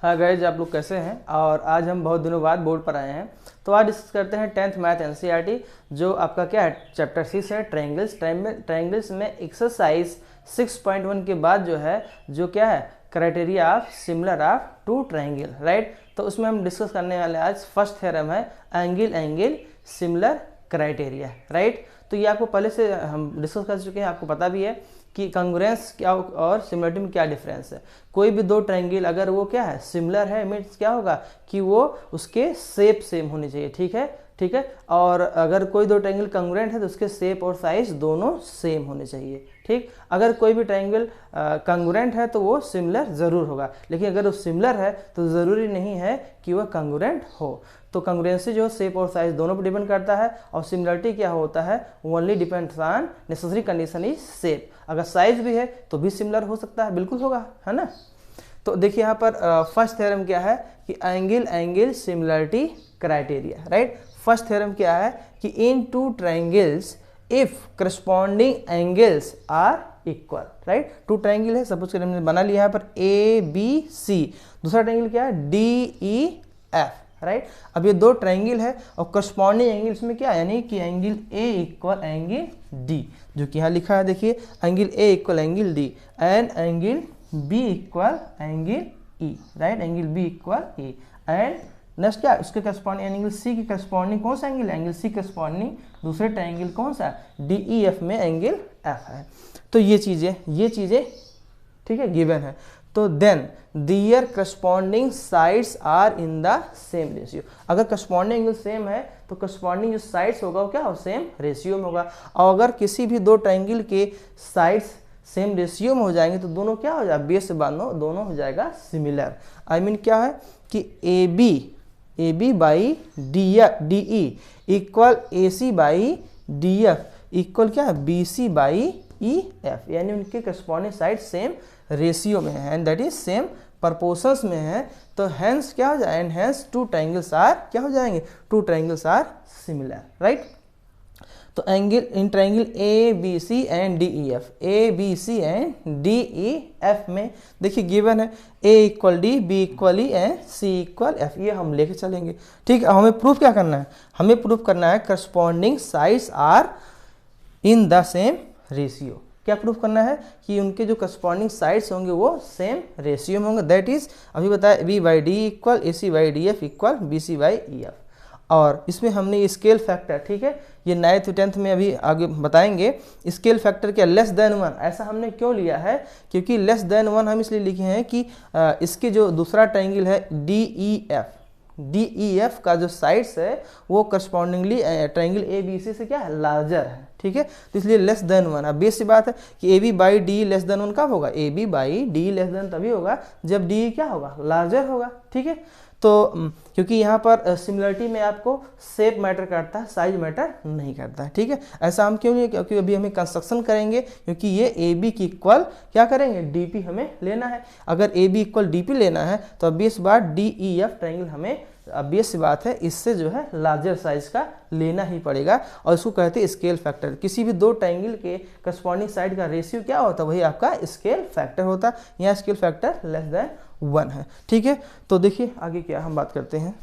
हाँ गाइज, आप लोग कैसे हैं। और आज हम बहुत दिनों बाद बोर्ड पर आए हैं, तो आज डिस्कस करते हैं 10th मैथ एनसीईआरटी, जो आपका क्या है चैप्टर 6 है ट्रायंगल्स। ट्रायंगल्स में एक्सरसाइज 6.1 के बाद जो क्या है criteria of similar of two triangle, right. तो उसमें हम डिस्कस करने वाले आज फर्स्ट थ्योरम है एंगल सिमिलर क्राइटेरिया, राइट। तो ये आपको पहले से हम डिस्कस कर चुके हैं, आपको पता भी है कि कंग्रुएंस क्या और सिमिलरिटी में क्या डिफरेंस है। कोई भी दो ट्रायंगल अगर वो क्या है सिमिलर है, मीन्स क्या होगा कि वो उसके शेप सेम होनी चाहिए, ठीक है। और अगर कोई दो ट्रायंगल कंग्रुएंट है तो उसके शेप और साइज दोनों सेम होने चाहिए, ठीक। अगर कोई भी ट्रायंगल कंग्रुएंट है तो वो सिमिलर ज़रूर होगा, लेकिन अगर वो सिमिलर है तो ज़रूरी नहीं है कि वह कंग्रुएंट हो। तो कंग्रुएंसी जो शेप और साइज दोनों पर डिपेंड करता है, और सिमिलरिटी क्या होता है only depends on necessary condition is shape. अगर साइज भी है तो भी सिमिलर हो सकता है, बिल्कुल होगा, है ना। तो देखिए यहाँ पर फर्स्ट थ्योरम क्या है कि angle similarity criteria, right. First theorem क्या है कि in two triangles if corresponding angles are equal, right. Two triangle है, सपोज करें हमने बना लिया यहाँ पर ए बी सी, दूसरा ट्रायंगल क्या है डी ई एफ, राइट। अब ये दो ट्रायंगल है और करस्पॉन्डिंग एंगल्स में क्या है, यानी कि angle A equal angle D, जो कि यहाँ लिखा है देखिए angle A equal angle D and angle B equal angle E, right. Angle B equal E and next क्या उसके करस्पॉन्डिंग एंगल सी के करस्पॉन्डिंग कौन सा एंगल, एंगल सी करस्पॉन्डिंग दूसरे ट्रायंगल कौन सा डी ई एफ में एंगल एफ है। तो ये चीज़ें ठीक है गिवन है। तो then their corresponding sides are in the same ratio. अगर करस्पॉन्डिंग एंगल सेम है तो करस्पॉन्डिंग जो साइड्स होगा वो क्या हो सेम रेशियो में होगा। और अगर किसी भी दो ट्रायंगल के साइड्स सेम रेशियो में हो जाएंगे तो दोनों क्या हो जाएगा बेस से बांधो दोनों हो जाएगा सिमिलर। आई मीन क्या है कि A B by D E equal A C by D F equal क्या है B C by E F, यानी उनके करस्पॉन्डिंग साइड सेम रेशियो में है and that is same proportions में है। तो हेंस क्या हो जाए and hence two triangles are क्या हो जाएंगे two triangles are similar, right. तो angle in triangle A B C and D E F, A B C and D E F में देखिए गिवन है A equal D B equal E and C equal F, ये हम लेके चलेंगे, ठीक है। हमें प्रूफ क्या करना है, हमें प्रूफ करना है corresponding sides are in the same ratio. क्या प्रूफ करना है कि उनके जो करस्पॉन्डिंग साइड्स होंगे वो सेम रेशियो में होंगे, दैट इज अभी बताया B by D equal A C by D F equal B C by E F. और इसमें हमने स्केल फैक्टर, ठीक है, ये 9th 10th में अभी आगे बताएंगे स्केल फैक्टर क्या लेस देन 1, ऐसा हमने क्यों लिया है क्योंकि लेस देन 1 हम इसलिए लिखे हैं कि इसके जो दूसरा ट्रायंगल है डी ई एफ का जो साइड्स है वो correspondingly triangle A B C से क्या है लार्जर है, ठीक है। तो इसलिए लेस देन 1। अब बेस सी बात है कि A B by D less than 1 कब होगा, A B by D less than तभी होगा जब डी क्या होगा लार्जर होगा, ठीक है। तो क्योंकि यहाँ पर सिमिलरिटी में आपको शेप मैटर करता है, साइज मैटर नहीं करता है, ठीक है। ऐसा हम क्यों नहीं, क्योंकि अभी हमें कंस्ट्रक्शन करेंगे, क्योंकि ये ए बी की इक्वल क्या करेंगे डी पी हमें लेना है। अगर A B equal D P लेना है तो ऑब्वियस बात डी ई एफ ट्रायंगल हमें ऑब्वियस सी बात है इससे जो है लार्जर साइज का लेना ही पड़ेगा, और इसको कहते हैं स्केल फैक्टर। किसी भी दो ट्रायंगल के करस्पॉन्डिंग साइड का रेशियो क्या होता है वही आपका स्केल फैक्टर होता है। यहाँ स्केल फैक्टर लेस देन 1 है, ठीक है। तो देखिए आगे क्या हम बात करते हैं,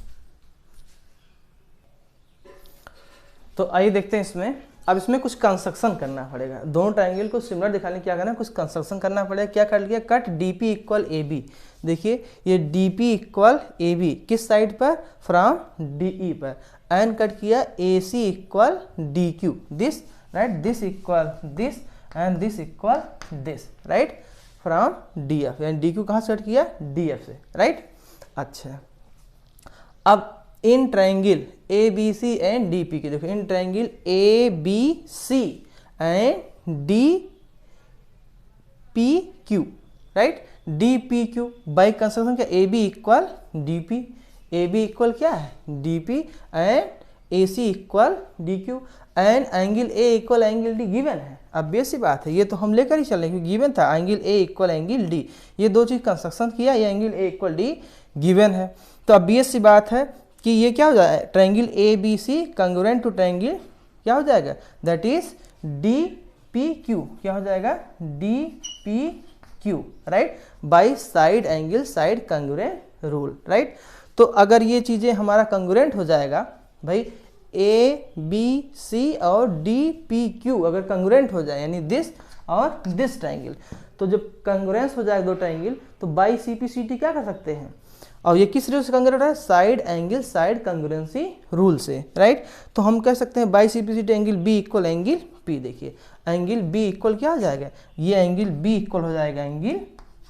तो आइए देखते हैं इसमें। अब इसमें कुछ कंस्ट्रक्शन करना पड़ेगा, दोनों ट्रायंगल को सिमिलर दिखाने क्या करना है कुछ कंस्ट्रक्शन करना पड़ेगा। क्या कर लिया cut D P equal A B, देखिए ये D P equal A B किस साइड पर फ्रॉम डी ई पर, एंड कट किया A C equal D Q this, right, this equal this and this equal this, right, from D F, यानी D Q कहाँ से cut किया D F से, right. अच्छा अब in triangle A B C and D P के देखो in triangle A B C and D P Q, right, D P Q by construction क्या A B equal D P, A B equal क्या है D P and A C equal D Q and angle A equal angle D given है। अब बेसी बात है ये तो हम लेकर ही चल रहे हैं क्योंकि गिवन था angle A equal angle D, ये दो चीज कंस्ट्रक्शन किया, ये angle A equal D given है। तो अब बेसी बात है कि ये क्या हो जाए triangle A B C congruent to triangle क्या हो जाएगा that is D P Q, क्या हो जाएगा D P Q, right, by side angle side congruent rule, right. तो अगर ये चीज़ें हमारा कंग्रुएंट हो जाएगा भाई, ए बी सी और डी पी क्यू अगर कंग्रुएंट हो जाए, यानी दिस और दिस ट्राइंगल, तो जब कंग्रुएंस हो जाए दो ट्राइंगल, तो by C P C T क्या कर सकते हैं, और ये किस रूल से कंग्रुएंट है, side angle side congruency rule से, राइट। तो हम कह सकते हैं by C P C T angle B equal angle P, देखिए एंगल बी इक्वल क्या हो जाएगा, ये एंगल बी इक्वल हो जाएगा एंगल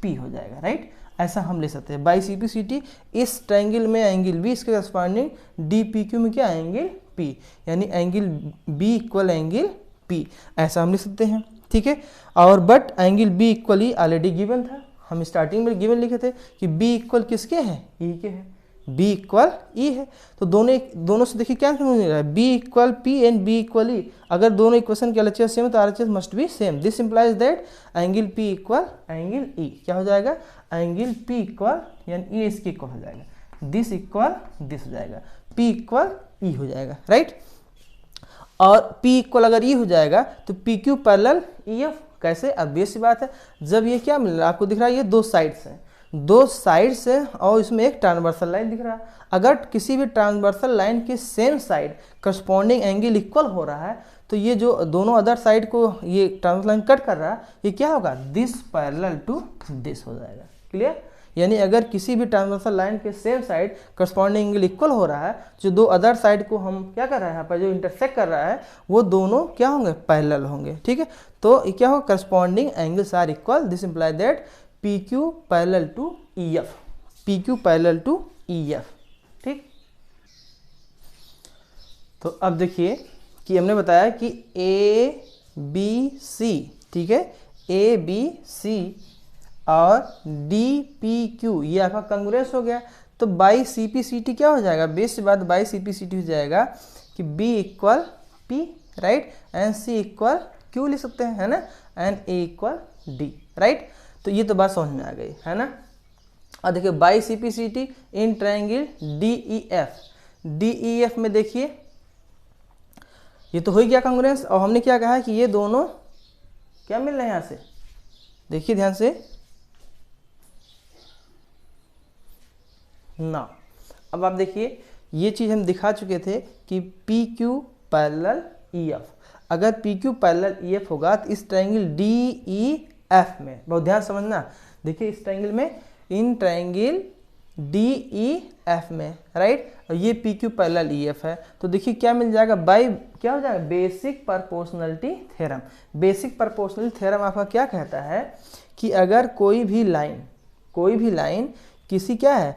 पी हो जाएगा, राइट। ऐसा हम ले सकते हैं by C P C T, इस ट्राइंगल में एंगल बी, इसके करस्पॉन्डिंग डी पी क्यू में क्या एंगल पी, यानी angle B equal angle P, ऐसा हम लिख सकते हैं, ठीक है। और बट एंगल बी इक्वल ही ऑलरेडी गिवन था, हम स्टार्टिंग में गिवन लिखे थे कि बी इक्वल किसके हैं, ई के हैं, बी इक्वल ई है। तो दोनों से देखिए क्या समझ रहा है, B equal P and B equal E, अगर दोनों इक्वेशन के LHS सेम है तो RHS must be same, this implies that angle P equal angle E क्या हो जाएगा, एंगल पी इक्वल यानी ई इसके इक्वल हो जाएगा, दिस इक्वल दिस हो जाएगा, पी इक्वल ई हो जाएगा, राइट। और P इक्वल अगर ई हो जाएगा तो P Q parallel E F, कैसे, obvious सी बात है, जब ये क्या मिल रहा है आपको दिख रहा है, ये दो साइड्स हैं, दो साइड्स है और इसमें एक ट्रांसवर्सल लाइन दिख रहा है, अगर किसी भी ट्रांसवर्सल लाइन के same side corresponding angle equal हो रहा है, तो ये जो दोनों अदर साइड को ये ट्रांसवर्सल लाइन कट कर रहा है, ये क्या होगा, दिस पैरेलल टू दिस हो जाएगा, क्लियर। यानी अगर किसी भी ट्रांसवर्सल लाइन के same side corresponding angle equal हो रहा है, जो दो अदर साइड को हम क्या कर रहे हैं यहाँ पर जो इंटरसेक्ट कर रहा है, वो दोनों क्या होंगे, पैरेलल होंगे, ठीक है। तो क्या होगा, corresponding angles are equal, this imply that P Q parallel to E F, P Q parallel to E F, ठीक। तो अब देखिए कि हमने बताया कि ए बी सी, ठीक है, ए बी सी और डी पी क्यू ये आपका कंग्रुएंस हो गया, तो by C P C T क्या हो जाएगा, बेस्ट बात by C P C T हो जाएगा कि B equal P, right, and C equal Q लिख सकते हैं, है ना, and A equal D, right. तो ये तो बात समझ में आ गई, है ना। और देखिए by C P C T in triangle D E F, D E F में देखिए ये तो हो ही गया कंग्रुएंस, और हमने क्या कहा कि ये दोनों क्या मिल रहे हैं यहाँ से, देखिए ध्यान से ना। अब आप देखिए ये चीज़ हम दिखा चुके थे कि P Q parallel E F, अगर P Q parallel E F होगा तो इस ट्राइंगल डी ई एफ में, बहुत ध्यान समझना, देखिए इस ट्राइंगल में, इन ट्राइंगल डी ई एफ में, राइट, और ये P Q parallel E F है, तो देखिए क्या मिल जाएगा, बाई क्या हो जाएगा, basic proportionality theorem. Basic proportionality theorem आपका क्या कहता है कि अगर कोई भी लाइन किसी क्या है,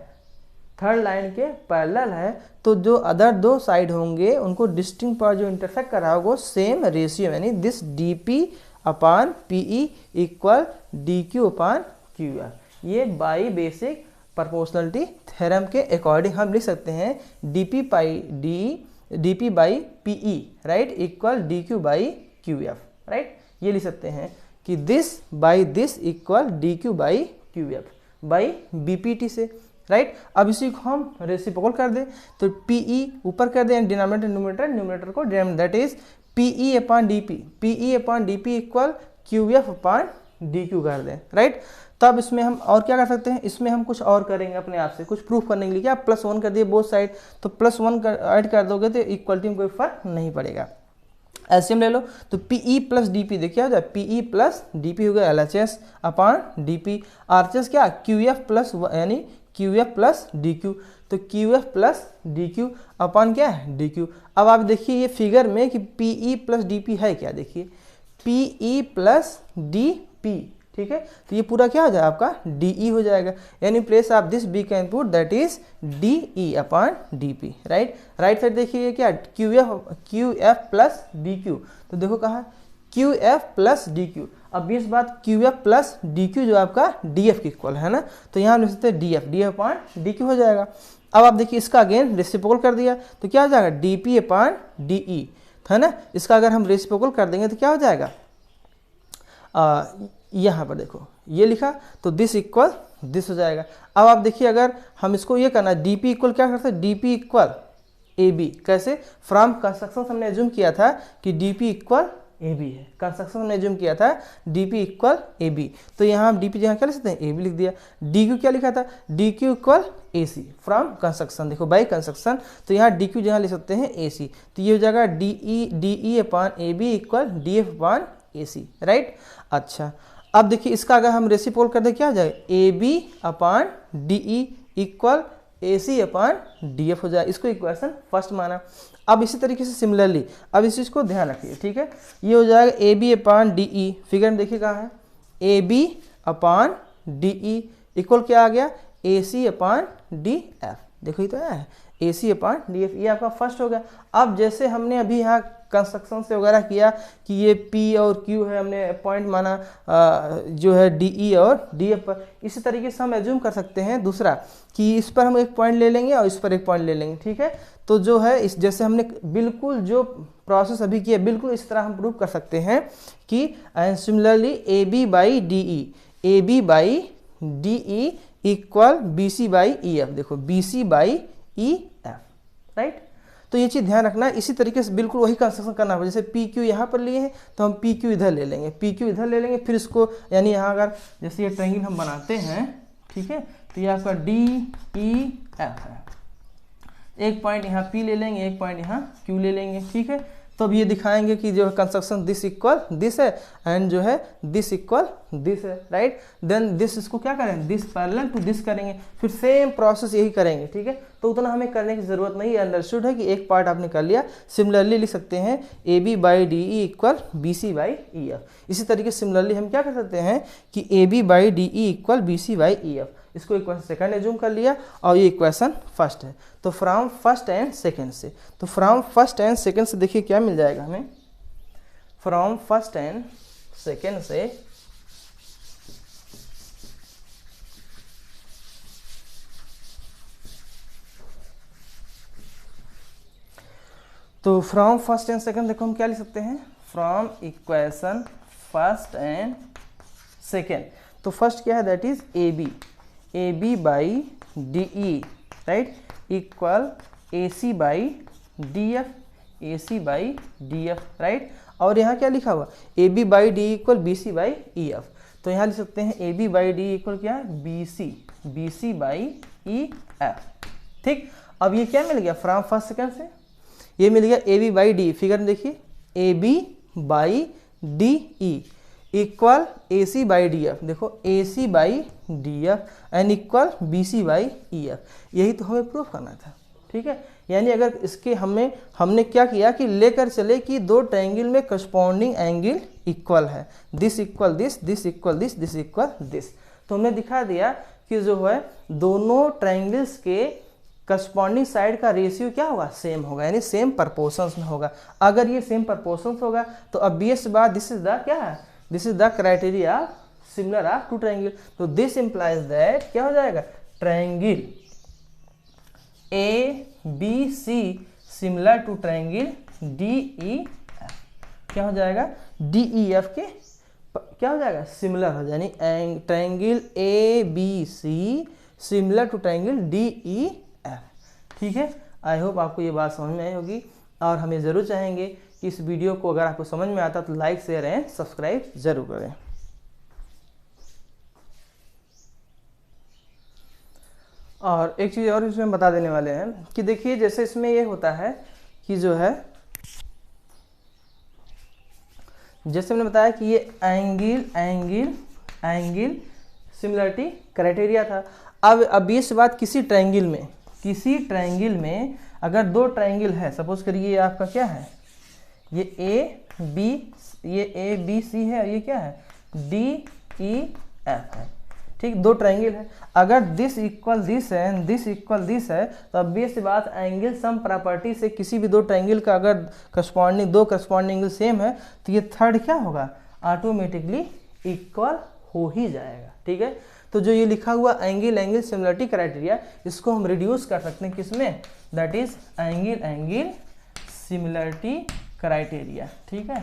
थर्ड लाइन के पैरेलल है, तो जो अदर दो साइड होंगे उनको डिस्टिंक्ट पर जो इंटरसेक्ट कर रहा होगा वो सेम रेशियो, यानी this D P upon P E equal D Q upon Q F, ये बाई बेसिक प्रोपोर्शनलिटी थ्योरम के अकॉर्डिंग हम लिख सकते हैं D P by P E, right, equal D Q by Q F, right. ये लिख सकते हैं कि this by this equal D Q by Q F by B P T से, राइट। अब इसी को हम रेसिप्रोकल कर दें तो पी ई ऊपर कर दें, डिनोमिनेटर न्यूमरेटर को denominator, that is P E upon D P equal Q F upon D Q कर दें, राइट। तब इसमें हम और क्या कर सकते हैं, इसमें हम कुछ और करेंगे अपने आप से, कुछ प्रूफ करने के लिए, क्या +1 कर दिए बोथ साइड, तो +1 ऐड कर दोगे तो इक्वलिटी में कोई फर्क नहीं पड़ेगा। एलसीएम ले लो तो P E plus D P, देखिए हो जाए P E plus D P हो गया LHS upon D P, RHS क्या क्यू एफ प्लस यानी Q F plus D Q, तो Q F plus D Q upon क्या है डी क्यू। अब आप देखिए ये फिगर में कि P E plus D P है क्या, देखिए P E plus D P, ठीक है, तो ये पूरा क्या हो जाएगा आपका डी ई हो जाएगा, यानी place of this B can put that is D E upon D P, right. Right side देखिए ये क्या Q F plus D Q, तो देखो कहाँ Q F plus D Q, अब इस बात Q F plus D Q जो आपका डी एफ के इक्वल है ना, तो यहाँ लिख सकते हैं D F upon D Q हो जाएगा। अब आप देखिए इसका अगेन रेसिप्रोकल कर दिया तो क्या हो जाएगा D P upon D E, है ना, इसका अगर हम रेसिप्रोकल कर देंगे तो क्या हो जाएगा, यहाँ पर देखो ये लिखा तो दिस इक्वल दिस हो जाएगा। अब आप देखिए अगर हम इसको ये करना डी पी इक्वल क्या करते हैं, D P equal A B, कैसे, फ्रॉम कंस्ट्रक्शन हमने एज्यूम किया था कि D P equal A B है। कंस्ट्रक्शन में एज्यूम किया था D P equal A B, तो यहाँ हम डी पी जगह क्या लिख सकते हैं, ए बी लिख दिया। डी क्यू क्या लिखा था, D Q equal A C from construction, देखो बाई कंस्ट्रक्शन, तो यहाँ डी क्यू जहाँ लिख सकते हैं ए सी, तो ये हो जाएगा D E upon A B equal D F upon A C, right. अच्छा अब देखिए इसका अगर हम रेसिप्रोकल कर दें क्या हो जाएगा, A B upon D E equal A C upon D F हो जाए, इसको इक्वेशन फर्स्ट माना। अब इसी तरीके से सिमिलरली अब इस चीज़ को ध्यान रखिए, ठीक है, ये हो जाएगा A B upon D E, figure में देखिए कहाँ है, A B upon D E equal क्या आ गया, ए सी अपान डी एफ, देखो ये तो है ए सी अपान डी एफ, ये आपका फर्स्ट हो गया। अब जैसे हमने अभी यहाँ कंस्ट्रक्शन से वगैरह किया कि ये P और Q है, हमने पॉइंट माना जो है DE और DF पर, इसी तरीके से हम एज्यूम कर सकते हैं दूसरा कि इस पर हम एक पॉइंट ले लेंगे और इस पर एक पॉइंट ले लेंगे, ठीक है। तो जो है इस जैसे हमने बिल्कुल जो प्रोसेस अभी किया बिल्कुल इस तरह हम प्रूव कर सकते हैं कि and similarly A B by D E, A B by D E equal B C by E F, देखो B C by E F, right. तो ये चीज़ ध्यान रखना, इसी तरीके से बिल्कुल वही कंस्ट्रक्शन करना है। जैसे पी क्यू यहाँ पर लिए हैं तो हम पी क्यू इधर ले लेंगे, पी क्यू इधर ले लेंगे, फिर इसको यानी यहाँ अगर जैसे ये ट्रायंगल हम बनाते हैं, ठीक है, तो ये आपका डी ई एफ है, एक पॉइंट यहाँ पी ले लेंगे, एक पॉइंट यहाँ क्यू ले लेंगे, ठीक है। तो अब ये दिखाएंगे कि जो है कंस्ट्रक्शन दिस इक्वल दिस है एंड जो है दिस इक्वल दिस है, राइट। देन दिस इसको क्या करेंगे, दिस पैरेलल टू दिस करेंगे, फिर सेम प्रोसेस यही करेंगे, ठीक है। तो उतना हमें करने की जरूरत नहीं है, अंडरस्टूड है कि एक पार्ट आपने कर लिया। सिमिलरली लिख सकते हैं A B by D E equal B C by E F. इसी तरीके से सिमिलरली हम क्या कर सकते हैं कि A B by D E equal B C by E F, इसको इक्वेशन सेकंड एज्यूम कर लिया और ये इक्वेशन फर्स्ट है। तो फ्रॉम फर्स्ट एंड सेकंड से, तो फ्रॉम फर्स्ट एंड सेकंड से देखिए क्या मिल जाएगा हमें, फ्रॉम फर्स्ट एंड सेकंड से तो फ्रॉम फर्स्ट एंड सेकंड देखो हम क्या लिख सकते हैं, from equation first and second. तो फर्स्ट क्या है, that is A B by D E, right, equal A C by D F, A C by D F, right. और यहाँ क्या लिखा हुआ, A B by D equal B C by E F, तो यहाँ लिख सकते हैं A B by D equal क्या है, B C by E F, ठीक। अब ये क्या मिल गया फ्रॉम फर्स्ट सेकंड से, ये मिल गया A B by D, figure में देखिए A B by D E equal A C by D F, देखो A C by D F and equal B C by E F, यही तो हमें प्रूफ करना था, ठीक है। यानी अगर इसके हमने क्या किया कि लेकर चले कि दो ट्रायंगल में करस्पॉन्डिंग एंगल इक्वल है, this equal this, this equal this, this equal this, तो हमने दिखा दिया कि जो है दोनों ट्रायंगल्स के करस्पॉन्डिंग साइड का रेशियो क्या होगा, सेम होगा, यानी सेम प्रपोर्शंस में होगा। अगर ये सेम प्रपोर्शंस होगा तो ऑब्वियस बात दिस इज द क्या है, this is the criteria similar of two triangle. तो दिस इंप्लाइज दैट क्या हो जाएगा, triangle A B C similar to triangle D E F, क्या हो जाएगा, डी ई एफ के क्या हो जाएगा, सिमिलर हो जाए, यानी triangle A B C similar to triangle D E F, ठीक है। आई होप आपको ये बात समझ में आई होगी और हमें ज़रूर चाहेंगे कि इस वीडियो को अगर आपको समझ में आता तो लाइक शेयर एंड सब्सक्राइब जरूर करें। और एक चीज़ और इसमें बता देने वाले हैं कि देखिए जैसे इसमें ये होता है कि जो है जैसे मैंने बताया कि ये एंगल सिमिलरिटी क्राइटेरिया था। अब ये बात किसी ट्रायंगल में अगर दो ट्रायंगल है, सपोज करिए ये आपका क्या है, ये ए बी सी है और ये क्या है, डी ई एफ है, ठीक, दो ट्रायंगल है। अगर दिस इक्वल दिस है एंड दिस इक्वल दिस है तो ऑब्वियस बात एंगल सम प्रॉपर्टी से किसी भी दो ट्रायंगल का अगर दो करस्पॉन्डिंग एंगल सेम है तो ये थर्ड क्या होगा, ऑटोमेटिकली इक्वल हो ही जाएगा, ठीक है। तो जो ये लिखा हुआ एंगल सिमिलरिटी क्राइटेरिया, इसको हम रिड्यूस कर सकते हैं किसमें, that is angle similarity criteria, ठीक है,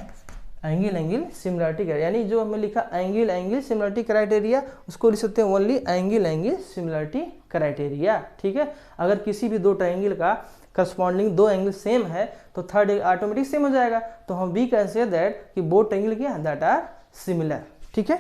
एंगल सिमिलरिटी क्राइटेरिया, यानी जो हमें लिखा एंगल सिमिलरिटी क्राइटेरिया उसको लिख सकते हैं ओनली एंगल सिमिलरिटी क्राइटेरिया, ठीक है। अगर किसी भी दो ट्रायंगल का करस्पॉन्डिंग दो एंगल सेम है तो थर्ड ऑटोमेटिक सेम हो जाएगा। तो हम वी कैन से दैट कि बोथ ट्रायंगल क्या दैट आर सिमिलर। ठीक है।